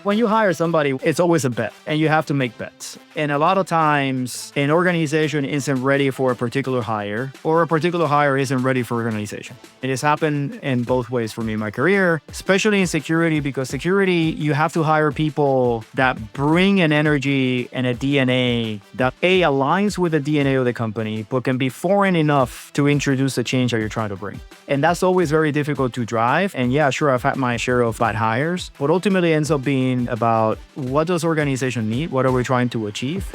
When you hire somebody, it's always a bet, and you have to make bets. And a lot of times, an organization isn't ready for a particular hire, or a particular hire isn't ready for an organization. It has happened in both ways for me in my career, especially in security, because security, you have to hire people that bring an energy and a DNA that aligns with the DNA of the company, but can be foreign enough to introduce the change that you're trying to bring. And that's always very difficult to drive. And yeah, sure, I've had my share of bad hires, but ultimately ends up being about what does organization need? What are we trying to achieve?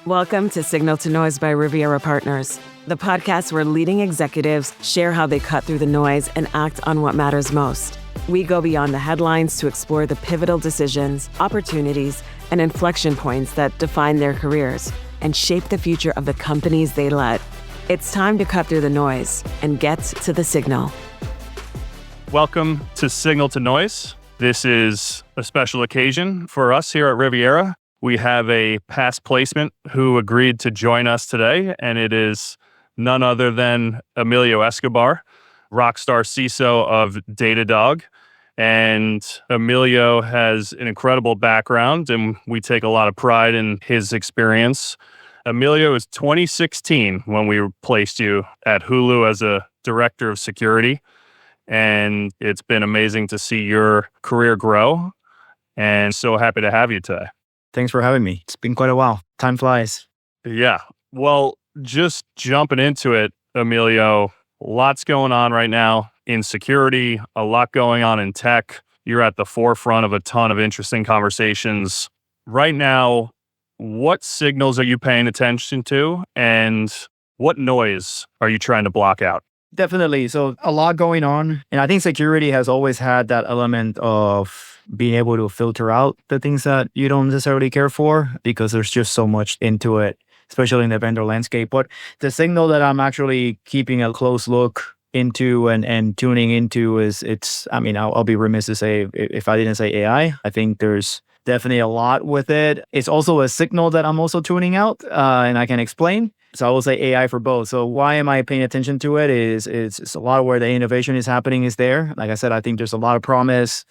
Welcome to Signal to Noise by Riviera Partners, the podcast where leading executives share how they cut through the noise and act on what matters most. We go beyond the headlines to explore the pivotal decisions, opportunities, and inflection points that define their careers and shape the future of the companies they led. It's time to cut through the noise and get to the signal. Welcome to Signal to Noise. This is a special occasion for us here at Riviera. We have a past placement who agreed to join us today, and it is none other than Emilio Escobar, rockstar CISO of Datadog. And Emilio has an incredible background, and we take a lot of pride in his experience. Emilio, is 2016 when we placed you at Hulu as a director of security. And it's been amazing to see your career grow, and so happy to have you today. Thanks for having me. It's been quite a while. Time flies. Yeah. Well, just jumping into it, Emilio, lots going on right now in security, a lot going on in tech. You're at the forefront of a ton of interesting conversations. Right now, what signals are you paying attention to, and what noise are you trying to block out? Definitely. So a lot going on. And I think security has always had that element of being able to filter out the things that you don't necessarily care for, because there's just so much into it, especially in the vendor landscape. But the signal that I'm actually keeping a close look into and tuning into is I'll be remiss to say if I didn't say AI. I think there's definitely a lot with it. It's also a signal that I'm also tuning out, and I can explain. So I will say AI for both. So why am I paying attention to it is it's a lot of where the innovation is happening is there. Like I said, I think there's a lot of promise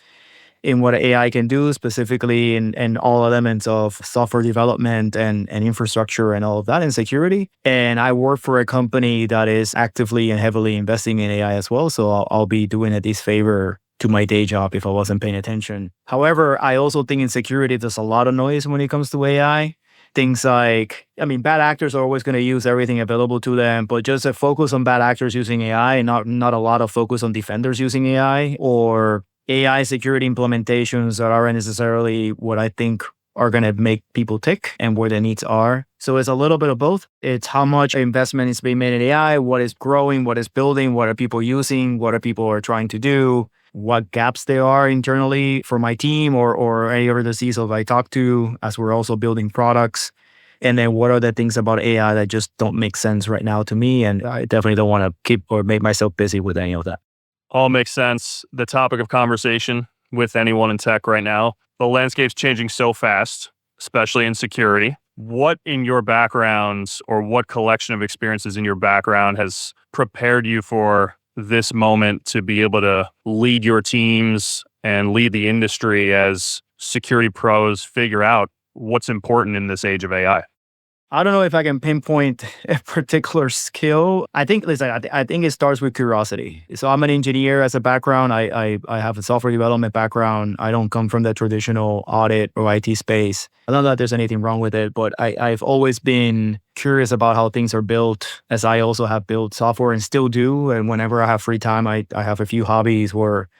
in what AI can do, specifically in all elements of software development and infrastructure and all of that, and security. And I work for a company that is actively and heavily investing in AI as well. So I'll be doing a disfavor to my day job if I wasn't paying attention. However, I also think in security, there's a lot of noise when it comes to AI. Things like, bad actors are always going to use everything available to them, but just a focus on bad actors using AI and not a lot of focus on defenders using AI, or AI security implementations that aren't necessarily what I think are going to make people tick and where the needs are. So it's a little bit of both. It's how much investment is being made in AI, what is growing, what is building, what are people using, what are people trying to do, what gaps there are internally for my team or any other CISOs I talk to as we're also building products. And then what are the things about AI that just don't make sense right now to me? And I definitely don't want to keep or make myself busy with any of that. All makes sense. The topic of conversation with anyone in tech right now, the landscape's changing so fast, especially in security. What in your background or what collection of experiences in your background has prepared you for this moment to be able to lead your teams and lead the industry as security pros figure out what's important in this age of AI? I don't know if I can pinpoint a particular skill. I think it starts with curiosity. So I'm an engineer as a background. I have a software development background. I don't come from the traditional audit or IT space. I don't know that there's anything wrong with it, but I've always been curious about how things are built, as I also have built software and still do. And whenever I have free time, I have a few hobbies where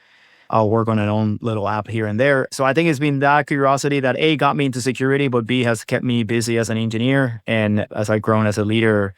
I'll work on an own little app here and there. So I think it's been that curiosity that A, got me into security, but B, has kept me busy as an engineer and as I've grown as a leader.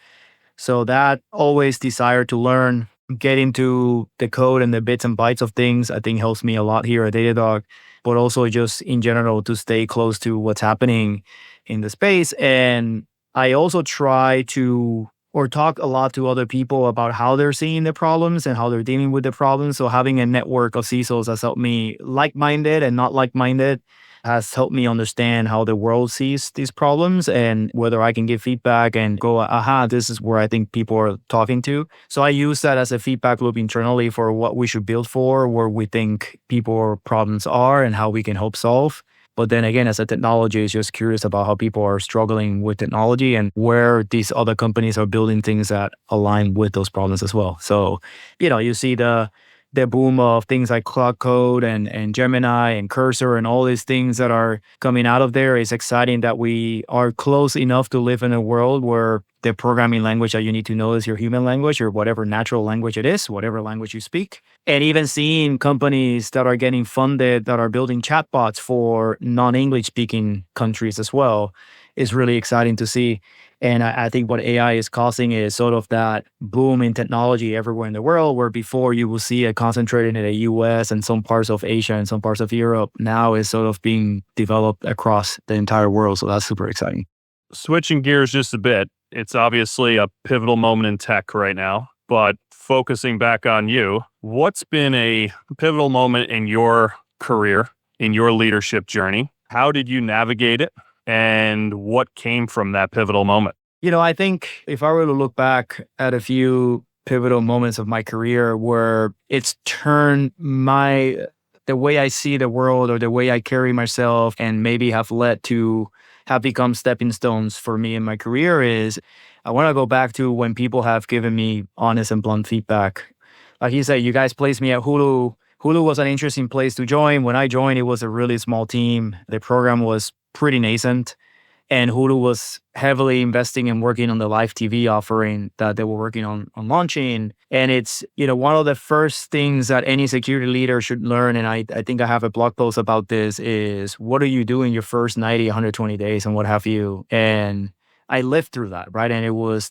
So that always desire to learn, get into the code and the bits and bytes of things, I think helps me a lot here at Datadog, but also just in general to stay close to what's happening in the space. And I also try to talk a lot to other people about how they're seeing the problems and how they're dealing with the problems. So having a network of CISOs has helped me, like-minded and not like-minded, has helped me understand how the world sees these problems and whether I can give feedback and go, aha, this is where I think people are talking to. So I use that as a feedback loop internally for what we should build for, where we think people's problems are and how we can help solve. But then again, as a technologist, just curious about how people are struggling with technology and where these other companies are building things that align with those problems as well. So, you see the boom of things like Cloud Code and Gemini and Cursor and all these things that are coming out of there. It's exciting that we are close enough to live in a world where the programming language that you need to know is your human language or whatever natural language it is, whatever language you speak. And even seeing companies that are getting funded that are building chatbots for non-English speaking countries as well is really exciting to see. And I think what AI is causing is sort of that boom in technology everywhere in the world, where before you will see it concentrated in the US and some parts of Asia and some parts of Europe, now is sort of being developed across the entire world. So that's super exciting. Switching gears just a bit, it's obviously a pivotal moment in tech right now, but focusing back on you, what's been a pivotal moment in your career, in your leadership journey? How did you navigate it? And what came from that pivotal moment? I think if I were to look back at a few pivotal moments of my career where it's turned the way I see the world or the way I carry myself and maybe have become stepping stones for me in my career is I want to go back to when people have given me honest and blunt feedback. Like you said, you guys placed me at Hulu. Hulu was an interesting place to join. When I joined, it was a really small team. The program was pretty nascent. And Hulu was heavily investing and working on the live TV offering that they were working on launching. And it's, one of the first things that any security leader should learn, and I think I have a blog post about this, is what do you do in your first 90, 120 days and what have you? And I lived through that, right? And it was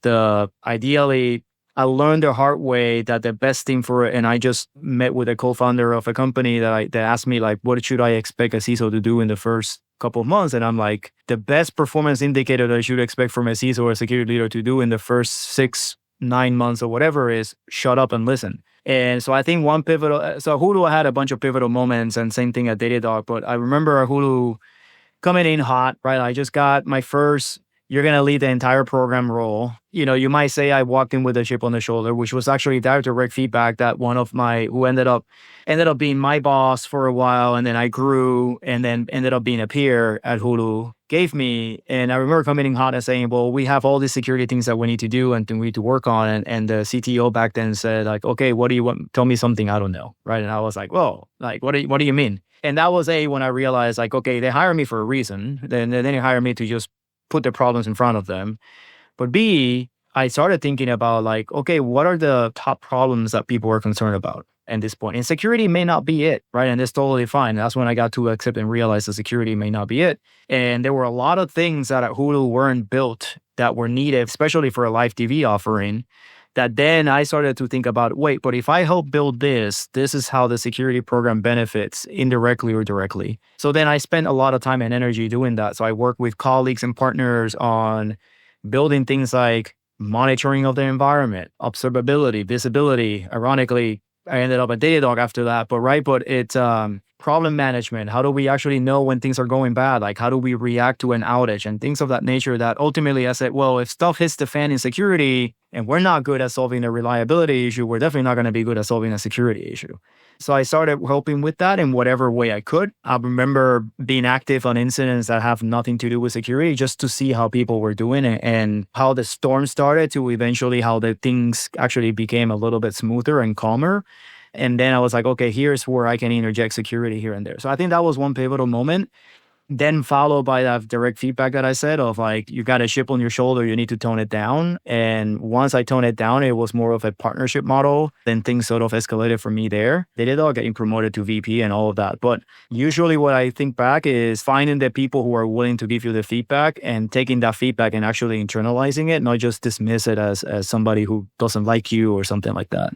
ideally, I learned the hard way that the best thing for it, and I just met with a co-founder of a company that asked me, like, what should I expect a CISO to do in the first couple of months? And I'm like, the best performance indicator that I should expect from a CISO or a security leader to do in the first 6-9 months or whatever is shut up and listen. And so I think so Hulu had a bunch of pivotal moments, and same thing at Datadog, but I remember Hulu coming in hot, right? I just got my first, you're going to lead the entire program role. You might say I walked in with a chip on the shoulder, which was actually direct feedback that one of who ended up being my boss for a while. And then I grew and then ended up being a peer at Hulu, gave me. And I remember coming in hot and saying, well, we have all these security things that we need to do and we need to work on. And the CTO back then said, like, okay, what do you want? Tell me something I don't know. Right. And I was like, well, like, what do you mean? And that was when I realized, like, okay, they hired me for a reason. Then they hired me to just put the problems in front of them. But B, I started thinking about, like, okay, what are the top problems that people are concerned about at this point? And security may not be it, right? And it's totally fine. That's when I got to accept and realize that security may not be it. And there were a lot of things that at Hulu weren't built that were needed, especially for a live TV offering, that then I started to think about, wait, but if I help build this is how the security program benefits indirectly or directly. So then I spent a lot of time and energy doing that. So I work with colleagues and partners on building things like monitoring of the environment, observability, visibility. Ironically, I ended up at Datadog after that, but it's problem management. How do we actually know when things are going bad? Like, how do we react to an outage and things of that nature that ultimately I said, well, if stuff hits the fan in security and we're not good at solving a reliability issue, we're definitely not going to be good at solving a security issue. So I started helping with that in whatever way I could. I remember being active on incidents that have nothing to do with security just to see how people were doing it and how the storm started to eventually how the things actually became a little bit smoother and calmer. And then I was like, okay, here's where I can interject security here and there. So I think that was one pivotal moment. Then followed by that direct feedback that I said of, like, you got a chip on your shoulder, you need to tone it down. And once I toned it down, it was more of a partnership model. Then things sort of escalated for me there. They did all getting promoted to VP and all of that. But usually what I think back is finding the people who are willing to give you the feedback and taking that feedback and actually internalizing it, not just dismiss it as somebody who doesn't like you or something like that.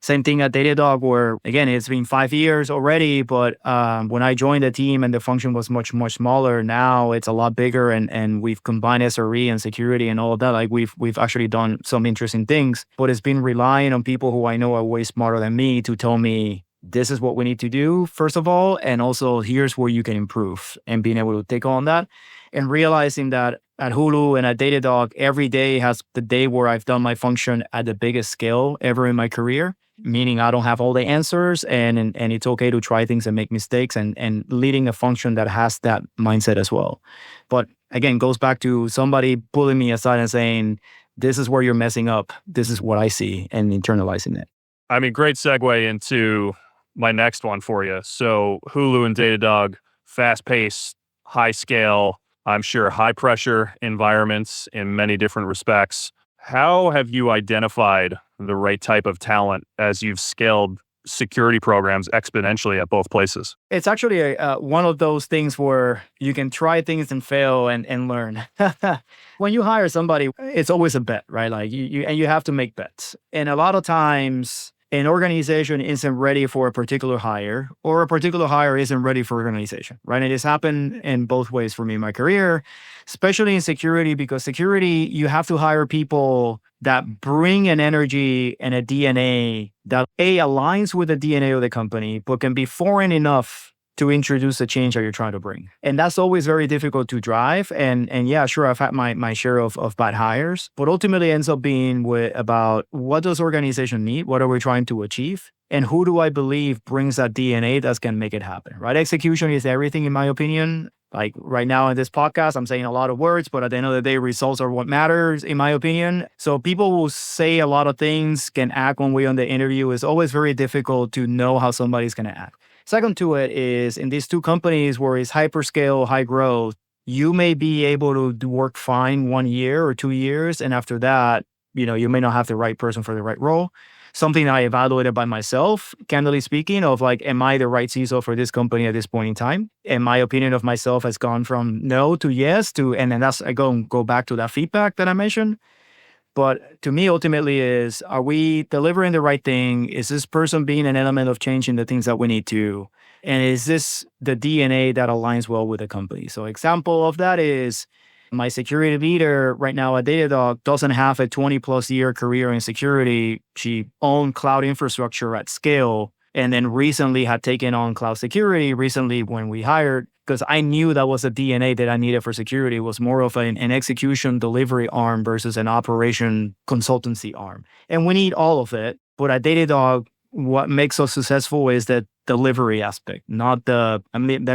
Same thing at Datadog, where, again, it's been 5 years already, but when I joined the team and the function was much, much smaller, now it's a lot bigger and we've combined SRE and security and all of that. Like, we've actually done some interesting things, but it's been relying on people who I know are way smarter than me to tell me, this is what we need to do, first of all, and also here's where you can improve, and being able to take on that and realizing that at Hulu and at Datadog, every day has the day where I've done my function at the biggest scale ever in my career. meaning I don't have all the answers, and it's okay to try things and make mistakes, and leading a function that has that mindset as well. But again, goes back to somebody pulling me aside and saying, this is where you're messing up. This is what I see, and internalizing it. I mean, great segue into my next one for you. So Hulu and Datadog, fast-paced, high-scale, I'm sure high-pressure environments in many different respects. How have you identified the right type of talent as you've scaled security programs exponentially at both places? It's actually one of those things where you can try things and fail and learn. When you hire somebody, it's always a bet, right? Like you have to make bets. And a lot of times an organization isn't ready for a particular hire, or a particular hire isn't ready for organization, right? And it's happened in both ways for me in my career, especially in security, because security, you have to hire people that bring an energy and a DNA that aligns with the DNA of the company, but can be foreign enough to introduce the change that you're trying to bring. And that's always very difficult to drive. And yeah, sure, I've had my share of bad hires, but ultimately ends up being about what does organization need? What are we trying to achieve? And who do I believe brings that DNA that's going to make it happen, right? Execution is everything, in my opinion. Like right now in this podcast, I'm saying a lot of words, but at the end of the day, results are what matters, in my opinion. So people will say a lot of things, can act one way on the interview. It's always very difficult to know how somebody's going to act. Second to it is, in these two companies where it's hyperscale, high growth, you may be able to work fine 1 year or 2 years. And after that, you may not have the right person for the right role. Something I evaluated by myself, candidly speaking, of like, am I the right CISO for this company at this point in time? And my opinion of myself has gone from no to yes and then I go back to that feedback that I mentioned. But to me, ultimately is, are we delivering the right thing? Is this person being an element of changing the things that we need to? And is this the DNA that aligns well with the company? So example of that is my security leader right now at Datadog doesn't have a 20 plus year career in security. She owned cloud infrastructure at scale, and then recently had taken on cloud security when we hired, because I knew that was the DNA that I needed for security. It was more of an execution delivery arm versus an operation consultancy arm. And we need all of it. But at Datadog, what makes us successful is the delivery aspect, not let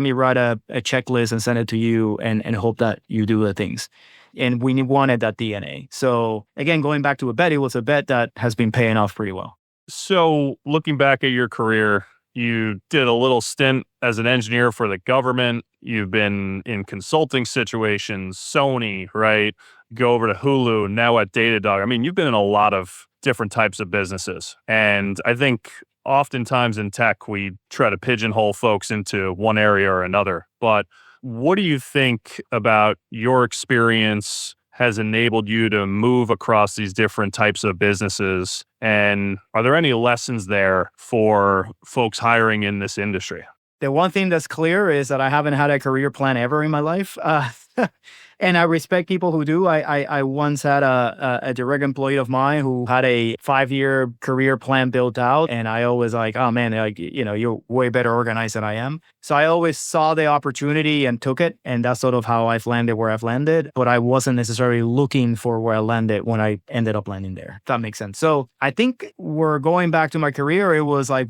me write a checklist and send it to you and hope that you do the things. And we wanted that DNA. So again, going back to a bet, it was a bet that has been paying off pretty well. So looking back at your career, you did a little stint as an engineer for the government. You've been in consulting situations, Sony, right? Go over to Hulu, now at Datadog. I mean, you've been in a lot of different types of businesses. And I think oftentimes in tech, we try to pigeonhole folks into one area or another. But what do you think about your experience has enabled you to move across these different types of businesses? And are there any lessons there for folks hiring in this industry? The one thing that's clear is that I haven't had a career plan ever in my life. And I respect people who do. I once had a direct employee of mine who had a 5-year career plan built out. And I always like, oh man, you're way better organized than I am. So I always saw the opportunity and took it. And that's sort of how I've landed where I've landed. But I wasn't necessarily looking for where I landed when I ended up landing there, if that makes sense. So I think we're going back to my career. It was like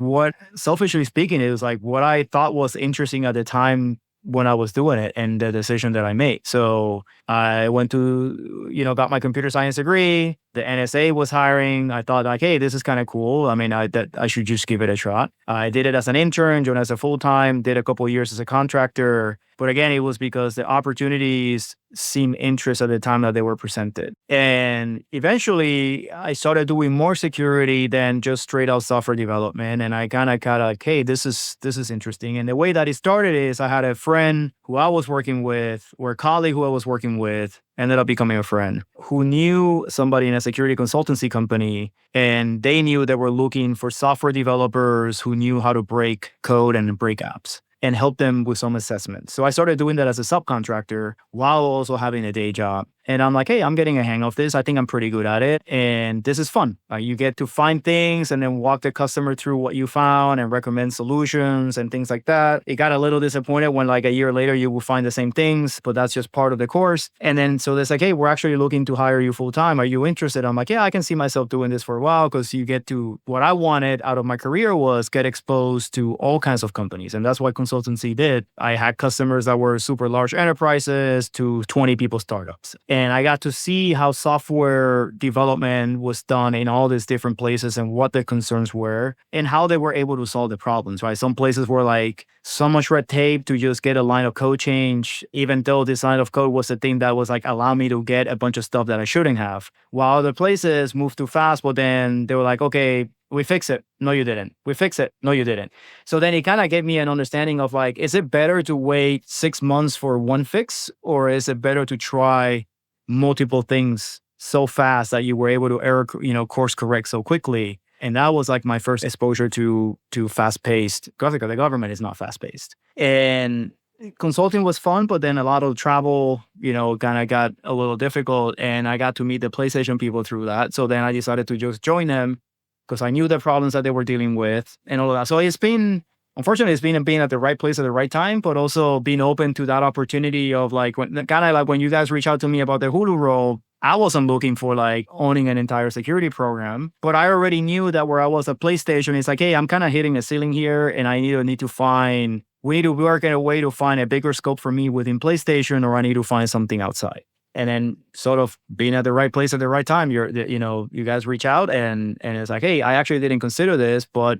selfishly speaking, it was like what I thought was interesting at the time when I was doing it and the decision that I made. So I went to, got my computer science degree. The NSA was hiring. I thought like, hey, this is kind of cool. I mean, I should just give it a shot. I did it as an intern, joined as a full-time, did a couple of years as a contractor. But again, it was because the opportunities seemed interest at the time that they were presented. And eventually I started doing more security than just straight out software development. And I kind of like, hey, this is interesting. And the way that it started is I had a friend who I was working with, or a colleague who I was working with, ended up becoming a friend who knew somebody in a security consultancy company, and they knew they were looking for software developers who knew how to break code and break apps and help them with some assessments. So I started doing that as a subcontractor while also having a day job. And I'm like, hey, I'm getting a hang of this. I think I'm pretty good at it. And this is fun. You get to find things and then walk the customer through what you found and recommend solutions and things like that. It got a little disappointed when like a year later you will find the same things, but that's just part of the course. And then so there's like, hey, we're actually looking to hire you full time. Are you interested? I'm like, yeah, I can see myself doing this for a while, because you get to, what I wanted out of my career was get exposed to all kinds of companies. And that's what consultancy did. I had customers that were super large enterprises to 20 people startups. And I got to see how software development was done in all these different places and what the concerns were and how they were able to solve the problems, right? Some places were like so much red tape to just get a line of code change, even though this line of code was the thing that was like allow me to get a bunch of stuff that I shouldn't have. While other places moved too fast, but then they were like, okay, we fix it. No, you didn't. We fix it. No, you didn't. So then it kind of gave me an understanding of like, is it better to wait 6 months for one fix, or is it better to try multiple things so fast that you were able to course correct so quickly? And that was like my first exposure to fast paced, because the government is not fast paced. And consulting was fun, but then a lot of travel, kind of got a little difficult, and I got to meet the PlayStation people through that. So then I decided to just join them, because I knew the problems that they were dealing with and all of that. So unfortunately, it's been being at the right place at the right time, but also being open to that opportunity of like, when you guys reach out to me about the Hulu role, I wasn't looking for like owning an entire security program, but I already knew that where I was at PlayStation, it's like, hey, I'm kind of hitting a ceiling here, and I need to work in a way to find a bigger scope for me within PlayStation, or I need to find something outside. And then sort of being at the right place at the right time, you guys reach out and it's like, hey, I actually didn't consider this, but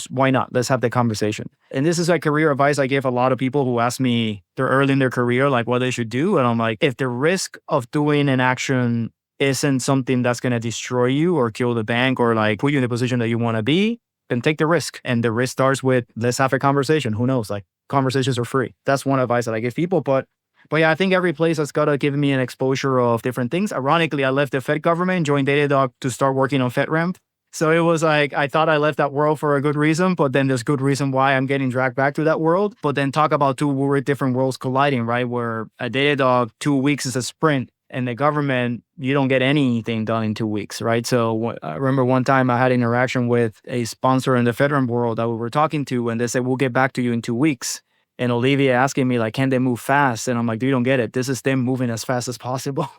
why not? Let's have the conversation. And this is like career advice I give a lot of people who ask me, they're early in their career, like what they should do. And I'm like, if the risk of doing an action isn't something that's going to destroy you or kill the bank or like put you in the position that you want to be, then take the risk. And the risk starts with, let's have a conversation. Who knows? Like, conversations are free. That's one advice that I give people. But yeah, I think every place has got to give me an exposure of different things. Ironically, I left the Fed government, joined Datadog to start working on FedRAMP. So it was like, I thought I left that world for a good reason, but then there's good reason why I'm getting dragged back to that world. But then talk about two different worlds colliding, right? Where at Datadog, 2 weeks is a sprint. And the government, you don't get anything done in 2 weeks, right? So I remember one time I had interaction with a sponsor in the FedRAMP world that we were talking to, and they said, we'll get back to you in 2 weeks. And Olivia asking me like, can they move fast? And I'm like, you don't get it. This is them moving as fast as possible.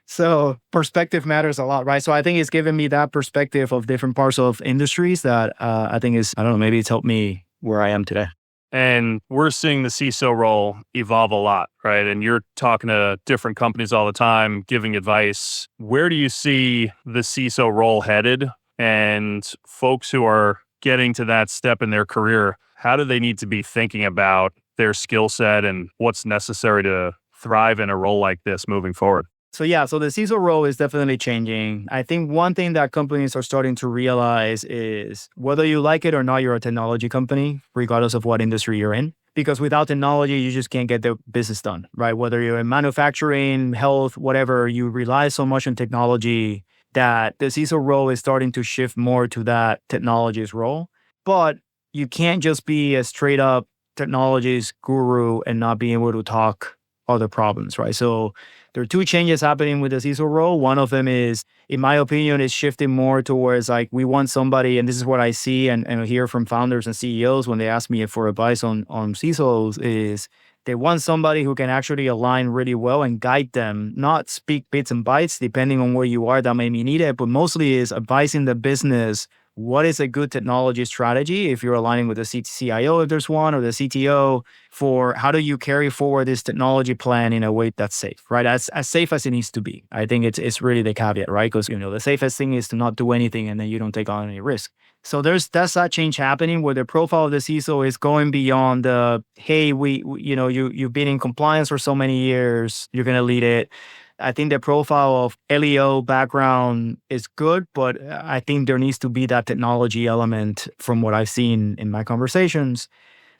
So perspective matters a lot, right? So I think it's given me that perspective of different parts of industries that I think is, I don't know, maybe it's helped me where I am today. And we're seeing the CISO role evolve a lot, right? And you're talking to different companies all the time, giving advice. Where do you see the CISO role headed? And folks who are getting to that step in their career, how do they need to be thinking about their skill set and what's necessary to thrive in a role like this moving forward? So the CISO role is definitely changing. I think one thing that companies are starting to realize is whether you like it or not, you're a technology company, regardless of what industry you're in. Because without technology, you just can't get the business done, right? Whether you're in manufacturing, health, whatever, you rely so much on technology that the CISO role is starting to shift more to that technologist role. But you can't just be a straight up technologist guru and not be able to talk other problems, right? So there are two changes happening with the CISO role. One of them is, in my opinion, is shifting more towards like, we want somebody, and this is what I see and hear from founders and CEOs when they ask me for advice on CISOs, is they want somebody who can actually align really well and guide them, not speak bits and bytes, depending on where you are that may be needed, but mostly is advising the business what is a good technology strategy if you're aligning with the CIO, if there's one, or the CTO, for how do you carry forward this technology plan in a way that's safe, right? As safe as it needs to be. I think it's really the caveat, right? Because the safest thing is to not do anything and then you don't take on any risk. So that's that change happening where the profile of the CISO is going beyond the, hey, you've been in compliance for so many years, you're going to lead it. I think the profile of LEO background is good, but I think there needs to be that technology element from what I've seen in my conversations.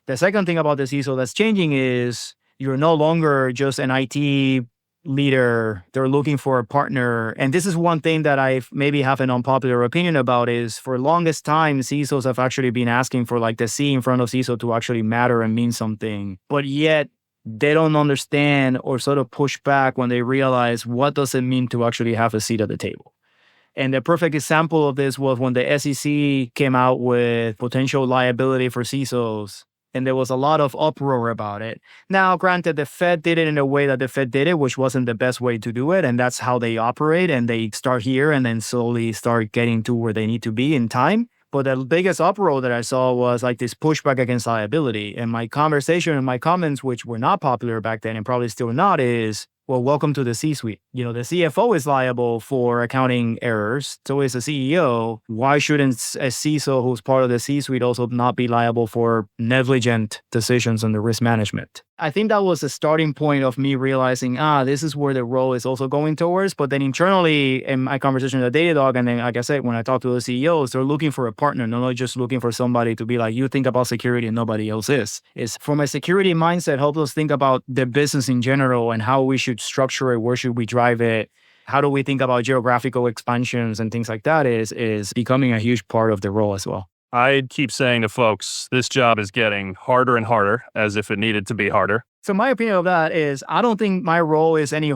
The second thing about the CISO that's changing is you're no longer just an IT leader. They're looking for a partner. And this is one thing that I maybe have an unpopular opinion about is for longest time, CISOs have actually been asking for like the C in front of CISO to actually matter and mean something. But yet they don't understand or sort of push back when they realize what does it mean to actually have a seat at the table. And the perfect example of this was when the SEC came out with potential liability for CISOs, and there was a lot of uproar about it. Now, granted, the Fed did it in a way that the Fed did it, which wasn't the best way to do it, and that's how they operate, and they start here and then slowly start getting to where they need to be in time. But the biggest uproar that I saw was like this pushback against liability. And my conversation and my comments, which were not popular back then and probably still not, is, well, welcome to the C-suite. The CFO is liable for accounting errors. So is the CEO. Why shouldn't a CISO who's part of the C-suite also not be liable for negligent decisions on the risk management? I think that was the starting point of me realizing, this is where the role is also going towards. But then internally in my conversation with Datadog, and then, like I said, when I talk to the CEOs, they're looking for a partner, not just looking for somebody to be like, you think about security and nobody else is. It's from a security mindset, help us think about the business in general and how we should structure it, where should we drive it, how do we think about geographical expansions and things like that is becoming a huge part of the role as well. I keep saying to folks, this job is getting harder and harder, as if it needed to be harder. So my opinion of that is, I don't think my role is any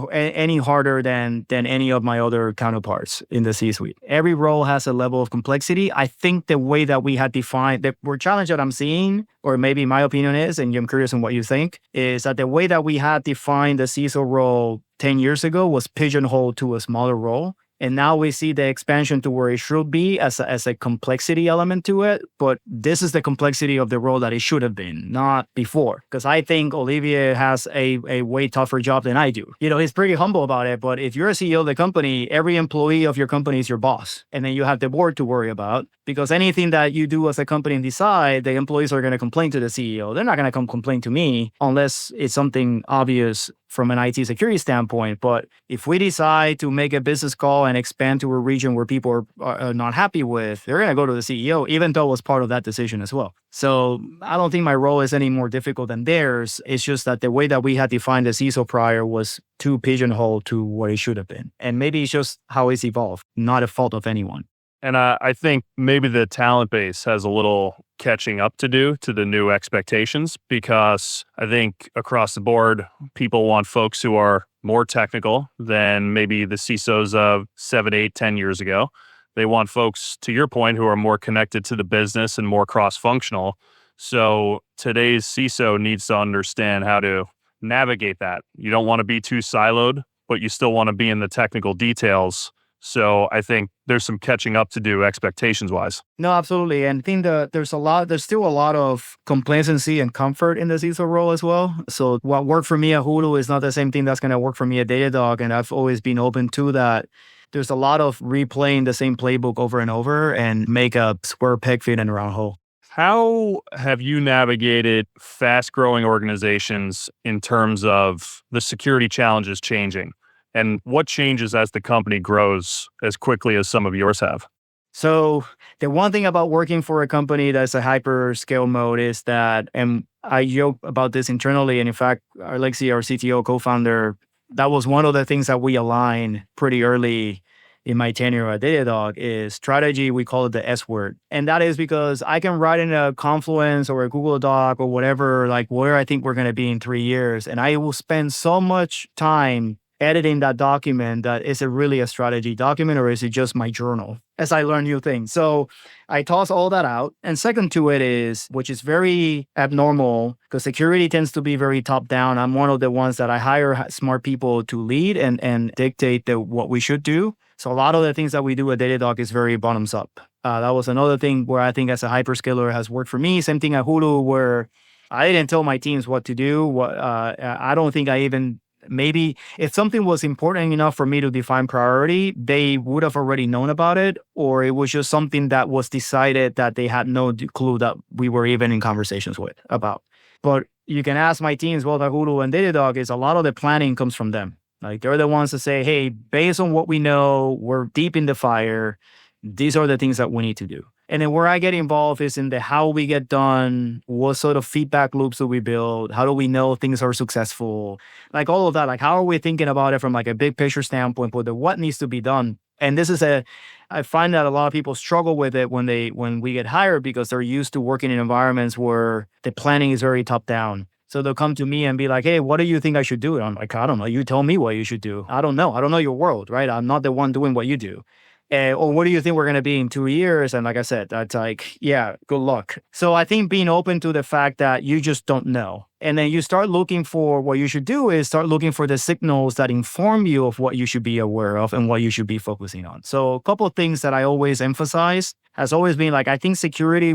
harder than any of my other counterparts in the C-suite. Every role has a level of complexity. I think the way that we had defined the challenge that I'm seeing, or maybe my opinion is, and I'm curious on what you think, is that the way that we had defined the CISO role 10 years ago was pigeonholed to a smaller role. And now we see the expansion to where it should be as a complexity element to it. But this is the complexity of the role that it should have been, not before. Because I think Olivier has a way tougher job than I do. He's pretty humble about it. But if you're a CEO of the company, every employee of your company is your boss. And then you have the board to worry about. Because anything that you do as a company and decide, the employees are going to complain to the CEO. They're not going to come complain to me unless it's something obvious from an IT security standpoint. But if we decide to make a business call and expand to a region where people are not happy with, they're going to go to the CEO, even though it was part of that decision as well. So I don't think my role is any more difficult than theirs. It's just that the way that we had defined the CISO prior was too pigeonholed to what it should have been. And maybe it's just how it's evolved, not a fault of anyone. And I think maybe the talent base has a little catching up to do to the new expectations, because I think across the board, people want folks who are more technical than maybe the CISOs of 7, 8, 10 years ago. They want folks, to your point, who are more connected to the business and more cross-functional. So today's CISO needs to understand how to navigate that. You don't want to be too siloed, but you still want to be in the technical details. So I think there's some catching up to do expectations-wise. No, absolutely. And I think that there's still a lot of complacency and comfort in the CISO role as well. So what worked for me at Hulu is not the same thing that's going to work for me at Datadog. And I've always been open to that. There's a lot of replaying the same playbook over and over and make a square peg fit in a round hole. How have you navigated fast-growing organizations in terms of the security challenges changing? And what changes as the company grows as quickly as some of yours have? So the one thing about working for a company that's a hyperscale mode is that, and I joke about this internally, and in fact, Alexi, our CTO co-founder, that was one of the things that we aligned pretty early in my tenure at Datadog is strategy. We call it the S word. And that is because I can write in a Confluence or a Google Doc or whatever, like where I think we're going to be in 3 years. And I will spend so much time editing that document that is it really a strategy document or is it just my journal as I learn new things? So I toss all that out. And second to it is, which is very abnormal because security tends to be very top down. I'm one of the ones that I hire smart people to lead and dictate what we should do. So a lot of the things that we do at Datadog is very bottoms up. That was another thing where I think as a hyperscaler has worked for me. Same thing at Hulu where I didn't tell my teams what to do. I don't think I even maybe if something was important enough for me to define priority, they would have already known about it, or it was just something that was decided that they had no clue that we were even in conversations with about. But you can ask my teams, well, at Hulu and Datadog, is a lot of the planning comes from them. Like they're the ones that say, hey, based on what we know, we're deep in the fire. These are the things that we need to do. And then where I get involved is in the how we get done, what sort of feedback loops do we build, how do we know things are successful, like all of that, like how are we thinking about it from like a big picture standpoint, but the what needs to be done. And this is I find that a lot of people struggle with it when we get hired because they're used to working in environments where the planning is very top down. So they'll come to me and be like, hey, what do you think I should do? And I'm like, I don't know. You tell me what you should do. I don't know. I don't know your world, right? I'm not the one doing what you do. Or what do you think we're going to be in 2 years? And like I said, that's like, yeah, good luck. So I think being open to the fact that you just don't know. And then you start looking for what you should do is start looking for the signals that inform you of what you should be aware of and what you should be focusing on. So a couple of things that I always emphasize has always been like, I think security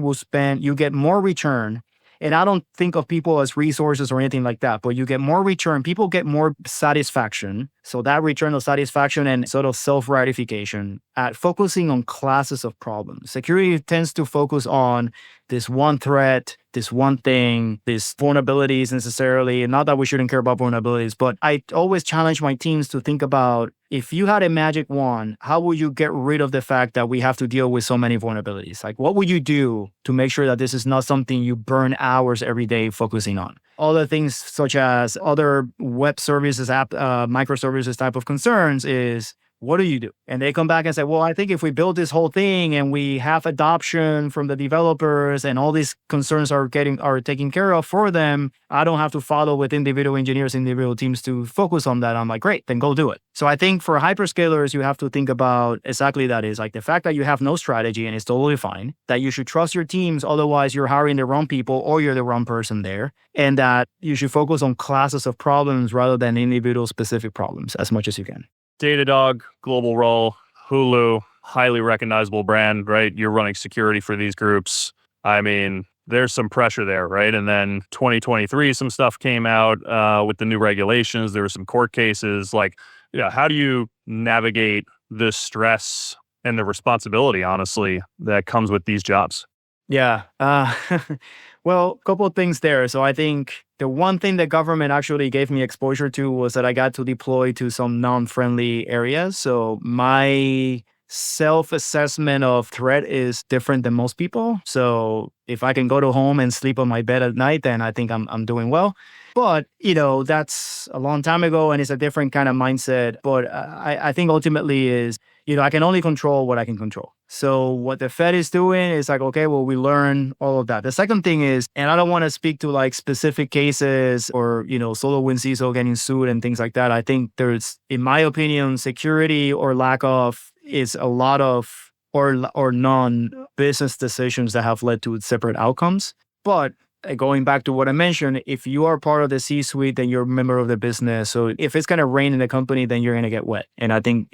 you get more return. And I don't think of people as resources or anything like that, but you get more return. People get more satisfaction. So that return of satisfaction and sort of self-gratification at focusing on classes of problems. Security tends to focus on this one threat, this one thing, these vulnerabilities necessarily. And not that we shouldn't care about vulnerabilities, but I always challenge my teams to think about, if you had a magic wand, how would you get rid of the fact that we have to deal with so many vulnerabilities? Like, what would you do to make sure that this is not something you burn hours every day focusing on? Other things such as other web services, microservices type of concerns is, what do you do? And they come back and say, well, I think if we build this whole thing and we have adoption from the developers and all these concerns are taken care of for them, I don't have to follow with individual engineers, individual teams to focus on that. I'm like, great, then go do it. So I think for hyperscalers, you have to think about exactly that, is like the fact that you have no strategy and it's totally fine, that you should trust your teams. Otherwise, you're hiring the wrong people or you're the wrong person there. And that you should focus on classes of problems rather than individual specific problems as much as you can. Datadog, global role, Hulu, highly recognizable brand, right? You're running security for these groups. I mean, there's some pressure there, right? And then 2023, some stuff came out with the new regulations. There were some court cases. Like, yeah, how do you navigate the stress and the responsibility, honestly, that comes with these jobs? Yeah. Well, a couple of things there. So I think the one thing the government actually gave me exposure to was that I got to deploy to some non-friendly areas. So my self-assessment of threat is different than most people. So if I can go to home and sleep on my bed at night, then I think I'm doing well. But, that's a long time ago and it's a different kind of mindset. But I think ultimately is, I can only control what I can control. So what the Fed is doing is like, okay, well, we learn all of that. The second thing is, and I don't want to speak to like specific cases or, SolarWinds CISO getting sued and things like that. I think there's, in my opinion, security or lack of is a lot of or non-business decisions that have led to separate outcomes. But going back to what I mentioned, if you are part of the C-suite, then you're a member of the business. So if it's going to rain in the company, then you're going to get wet. And I think,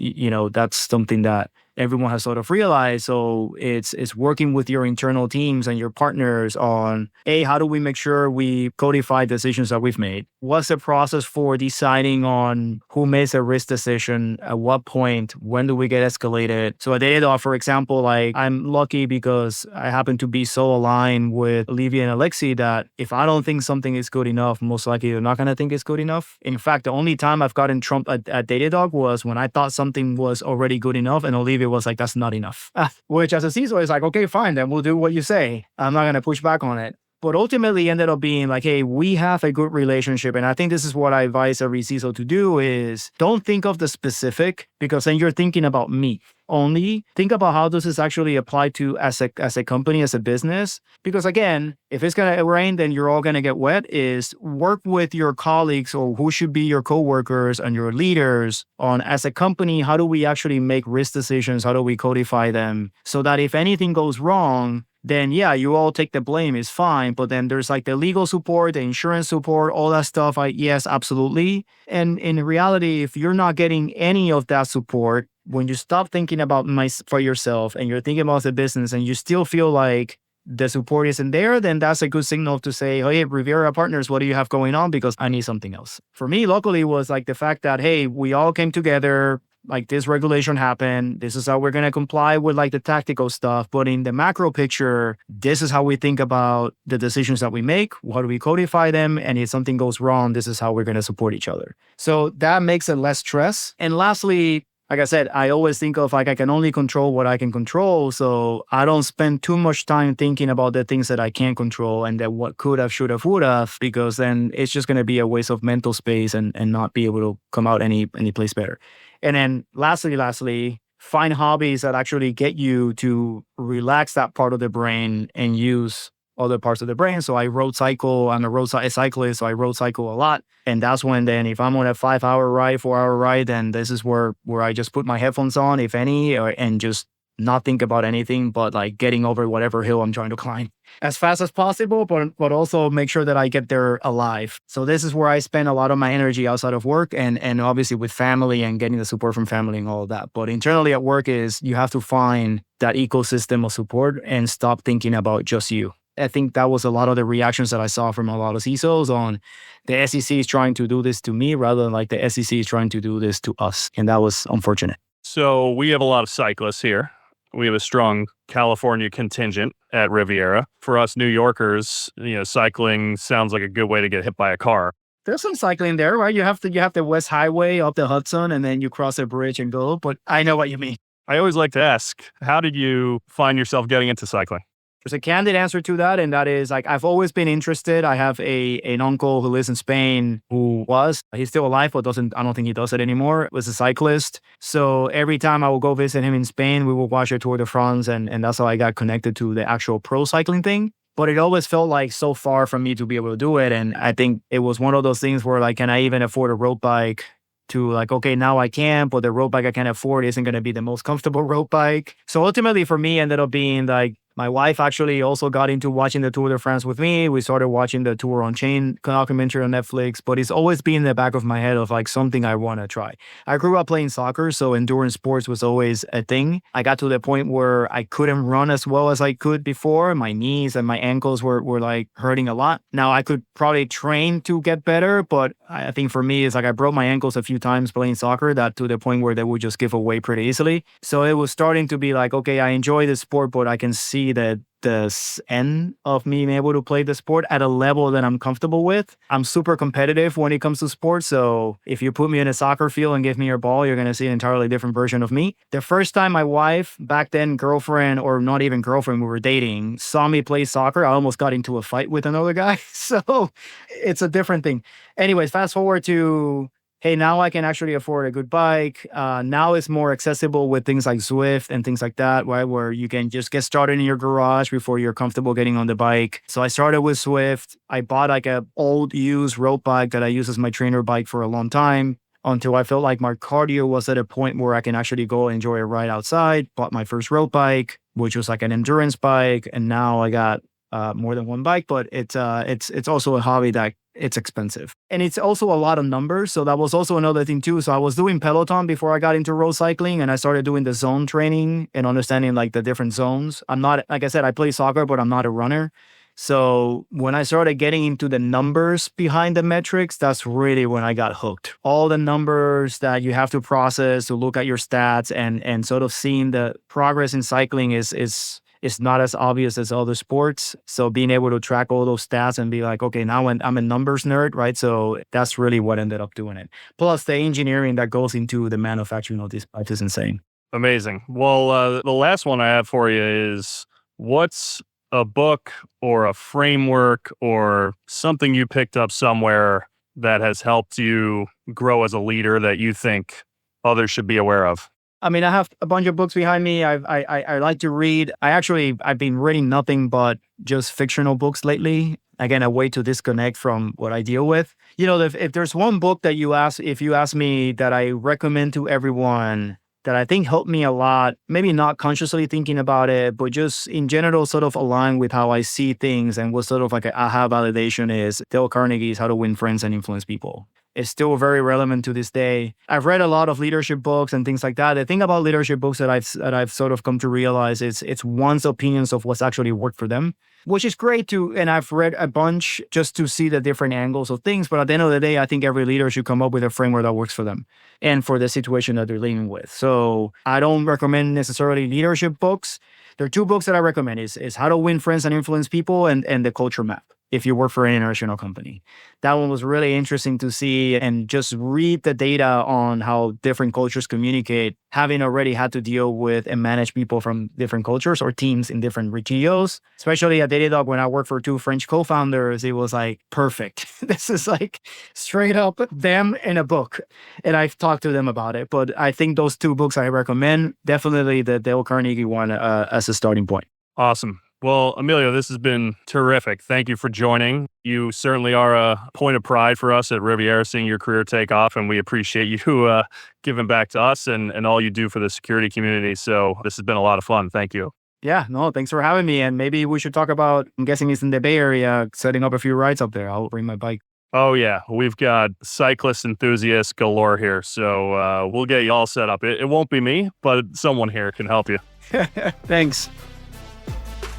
that's something that everyone has sort of realized. So it's working with your internal teams and your partners on, how do we make sure we codify decisions that we've made? What's the process for deciding on who makes a risk decision, at what point, when do we get escalated? So at Datadog, for example, like I'm lucky because I happen to be so aligned with Olivia and Alexi that if I don't think something is good enough, most likely they're not going to think it's good enough. In fact, the only time I've gotten Trump at Datadog was when I thought something was already good enough and Olivia was like, that's not enough. Which as a CISO is like, okay, fine, then we'll do what you say. I'm not going to push back on it. But ultimately ended up being like, hey, we have a good relationship. And I think this is what I advise every CISO to do is don't think of the specific, because then you're thinking about me. Only think about how does this actually apply to as a company, as a business. Because again, if it's going to rain, then you're all going to get wet. Is work with your colleagues or who should be your coworkers and your leaders on, as a company, how do we actually make risk decisions? How do we codify them so that if anything goes wrong, then yeah, you all take the blame, is fine. But then there's like the legal support, the insurance support, all that stuff. Yes, absolutely. And in reality, if you're not getting any of that support, when you stop thinking about for yourself and you're thinking about the business and you still feel like the support isn't there, then that's a good signal to say, hey, Riviera Partners, what do you have going on? Because I need something else. For me, locally was like the fact that, hey, we all came together, like this regulation happened. This is how we're going to comply with like the tactical stuff. But in the macro picture, this is how we think about the decisions that we make. How do we codify them? And if something goes wrong, this is how we're going to support each other. So that makes it less stress. And lastly, like I said, I always think of like I can only control what I can control. So I don't spend too much time thinking about the things that I can't control and that what could have, should have, would have, because then it's just going to be a waste of mental space and not be able to come out any place better. And then lastly, find hobbies that actually get you to relax that part of the brain and use other parts of the brain. So I road cycle. I'm a cyclist, so I road cycle a lot. And that's when then if I'm on a 5-hour ride, 4-hour ride, then this is where I just put my headphones on, if any, and just not think about anything but like getting over whatever hill I'm trying to climb as fast as possible, but also make sure that I get there alive. So this is where I spend a lot of my energy outside of work and obviously with family and getting the support from family and all of that. But internally at work is you have to find that ecosystem of support and stop thinking about just you. I think that was a lot of the reactions that I saw from a lot of CISOs on the SEC is trying to do this to me rather than like the SEC is trying to do this to us. And that was unfortunate. So we have a lot of cyclists here. We have a strong California contingent at Riviera. For us New Yorkers, cycling sounds like a good way to get hit by a car. There's some cycling there, right? You have the West Highway up the Hudson and then you cross a bridge and go, but I know what you mean. I always like to ask, how did you find yourself getting into cycling? There's a candid answer to that, and that is like I've always been interested. I have an uncle who lives in Spain he's still alive, but I don't think he does it anymore. Was a cyclist. So every time I would go visit him in Spain, we would watch a Tour de France, and that's how I got connected to the actual pro cycling thing. But it always felt like so far from me to be able to do it. And I think it was one of those things where like, can I even afford a road bike? To like, okay, now I can, but the road bike I can afford isn't going to be the most comfortable road bike. So ultimately for me, ended up being like, my wife actually also got into watching the Tour de France with me. We started watching the Tour on Chain documentary on Netflix, but it's always been in the back of my head of like something I want to try. I grew up playing soccer, so endurance sports was always a thing. I got to the point where I couldn't run as well as I could before. My knees and my ankles were like hurting a lot. Now I could probably train to get better, but I think for me, it's like I broke my ankles a few times playing soccer, that to the point where they would just give away pretty easily. So it was starting to be like, okay, I enjoy the sport, but I can see that the end of me being able to play the sport at a level that I'm comfortable with. I'm super competitive when it comes to sports. So if you put me in a soccer field and give me your ball, you're going to see an entirely different version of me. The first time my wife, back then girlfriend, or not even girlfriend, we were dating, saw me play soccer, I almost got into a fight with another guy. So it's a different thing. Anyways, fast forward to hey, now I can actually afford a good bike. Now it's more accessible with things like Zwift and things like that, right? Where you can just get started in your garage before you're comfortable getting on the bike. So I started with Zwift. I bought like a old used road bike that I use as my trainer bike for a long time until I felt like my cardio was at a point where I can actually go enjoy a ride outside. Bought my first road bike, which was like an endurance bike. And now I got more than one bike, but it's also a hobby that it's expensive. And it's also a lot of numbers. So that was also another thing too. So I was doing Peloton before I got into road cycling, and I started doing the zone training and understanding like the different zones. I'm not, like I said, I play soccer, but I'm not a runner. So when I started getting into the numbers behind the metrics, that's really when I got hooked. All the numbers that you have to process to look at your stats and sort of seeing the progress in cycling is not as obvious as other sports. So being able to track all those stats and be like, okay, now I'm a numbers nerd, right? So that's really what ended up doing it. Plus the engineering that goes into the manufacturing of these bikes is insane. Amazing. Well, the last one I have for you is, what's a book or a framework or something you picked up somewhere that has helped you grow as a leader that you think others should be aware of? I mean, I have a bunch of books behind me. I like to read. I've been reading nothing but just fictional books lately. Again, a way to disconnect from what I deal with. You know, if there's one book that if you ask me that I recommend to everyone that I think helped me a lot, maybe not consciously thinking about it, but just in general sort of align with how I see things and what sort of like an aha validation is, Dale Carnegie's How to Win Friends and Influence People. It's still very relevant to this day. I've read a lot of leadership books and things like that. The thing about leadership books that I've sort of come to realize is it's one's opinions of what's actually worked for them, which is great too. And I've read a bunch just to see the different angles of things. But at the end of the day, I think every leader should come up with a framework that works for them and for the situation that they're living with. So I don't recommend necessarily leadership books. There are two books that I recommend is How to Win Friends and Influence People and The Culture Map, if you work for an international company. That one was really interesting to see and just read the data on how different cultures communicate, having already had to deal with and manage people from different cultures or teams in different regions. Especially at Datadog, when I worked for two French co-founders, it was like, perfect. This is like straight up them in a book. And I've talked to them about it. But I think those two books I recommend, definitely the Dale Carnegie one as a starting point. Awesome. Well, Emilio, this has been terrific. Thank you for joining. You certainly are a point of pride for us at Riviera, seeing your career take off, and we appreciate you giving back to us and all you do for the security community. So this has been a lot of fun. Thank you. Yeah, no, thanks for having me. And maybe we should talk about, I'm guessing it's in the Bay Area, setting up a few rides up there. I'll bring my bike. Oh, yeah. We've got cyclist enthusiasts galore here. So we'll get you all set up. It won't be me, but someone here can help you. Thanks.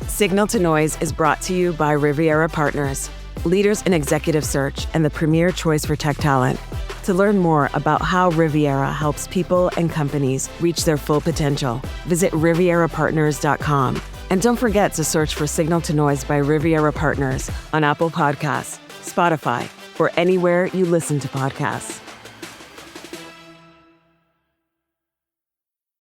Signal to Noise is brought to you by Riviera Partners, leaders in executive search and the premier choice for tech talent. To learn more about how Riviera helps people and companies reach their full potential, visit rivierapartners.com. And don't forget to search for Signal to Noise by Riviera Partners on Apple Podcasts, Spotify, or anywhere you listen to podcasts.